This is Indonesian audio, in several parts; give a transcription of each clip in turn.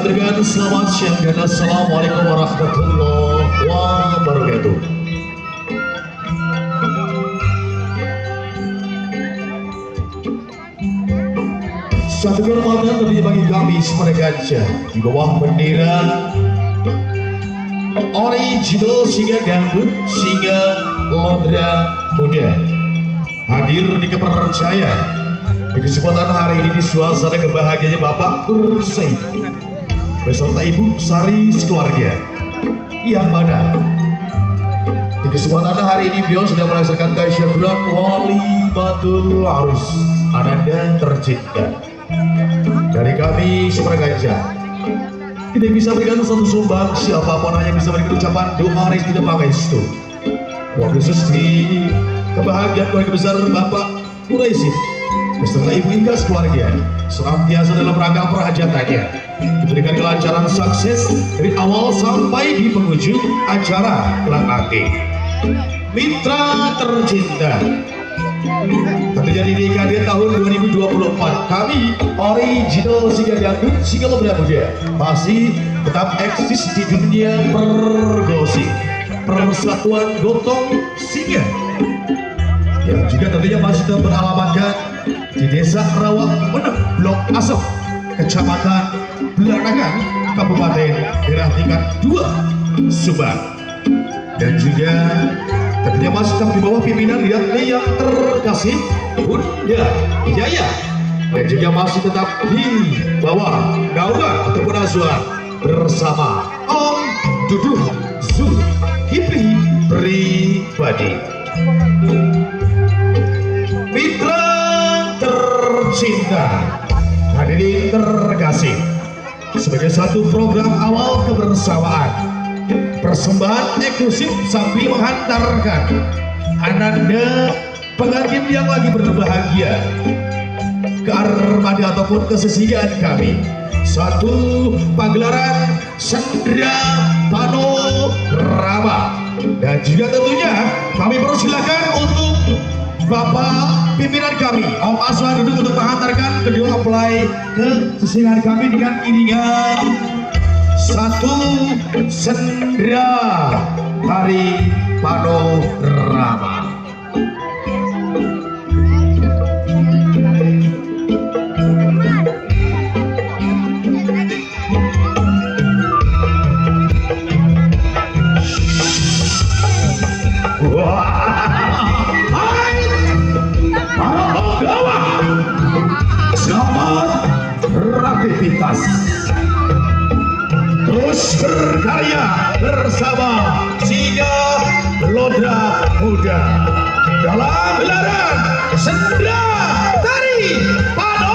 aturkan selamat siang dan assalamualaikum warahmatullahi wabarakatuh. Satu kehormatan lebih bagi kami sebagai gajah di bawah bendera original singa dangdut singa Lodra Muda hadir di kepercayaan di kesempatan hari ini di suasana kebahagiaannya Bapak Kursi beserta Ibu Sari sekeluarga yang mana di kesempatan hari ini beliau sudah melaksanakan tasyakuran walimatul arus ananda tercinta dari kami sebagai gajah. Tidak bisa berikan satu sumbang, siapapun hanya bisa berikan ucapan doa restu dan pangestu. Khusus di kebahagiaan keluarga besar Bapak Quraisy beserta Ibu Inga keluarga senantiasa dalam rangka perhajatannya diberikan kelancaran sukses dari awal sampai di penghujung acara kelak nanti. Mitra tercinta, terjadi di dekade tahun 2024, kami original singa dangdut singa Lodra Muda masih tetap eksis di dunia pergosi persatuan gotong singa yang juga tentunya masih tetap beralamatkan di Desa Rawa Meneng, Blok Asok, Kecamatan Belanangan, Kabupaten Daerah Tingkat 2 Subang, dan juga tentunya masih tetap di bawah pimpinan yang terkasih Bunda Jaya, dan juga masih tetap di bawah naungan ataupun asuhan bersama Om Dudung Zulkifli pribadi. Mitra tercinta, hadirin terkasih, sebagai satu program awal kebersamaan persembahan eksklusif sambil menghantarkan ananda pengantin yang lagi berbahagia ke armada ataupun kesesigaan kami, satu pagelaran Sendra Panorama, dan juga tentunya kami persilakan untuk Bapak pimpinan kami Om Aswan duduk untuk menghantarkan kedua mempelai ke kesesigaan kami dengan iringan satu Sendra Hari Panorama. Selamat beraktivitas, terus berkarya bersama singa Lodra Muda dalam gelaran Sendra Tari Panorama.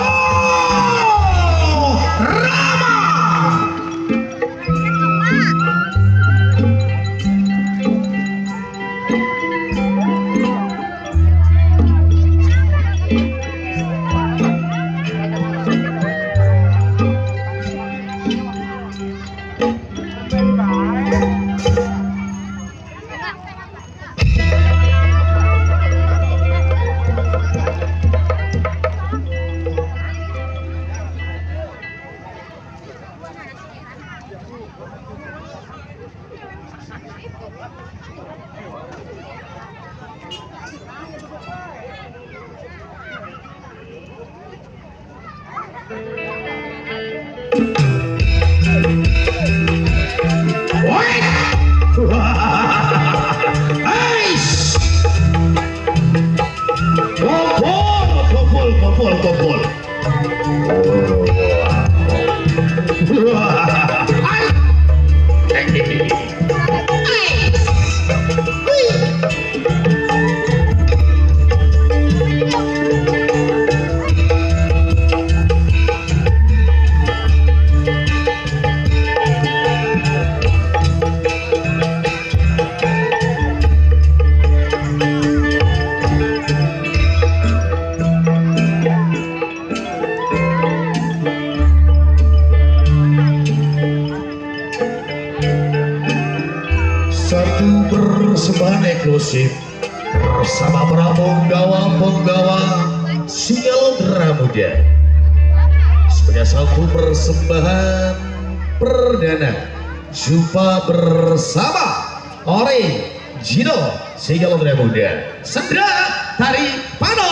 Kumpul. Satu persembahan eksklusif bersama para penggawa singa Lodra Muda sebagai satu persembahan perdana jumpa bersama Ori Jino Singa Lodra Muda Sandra Tari Pano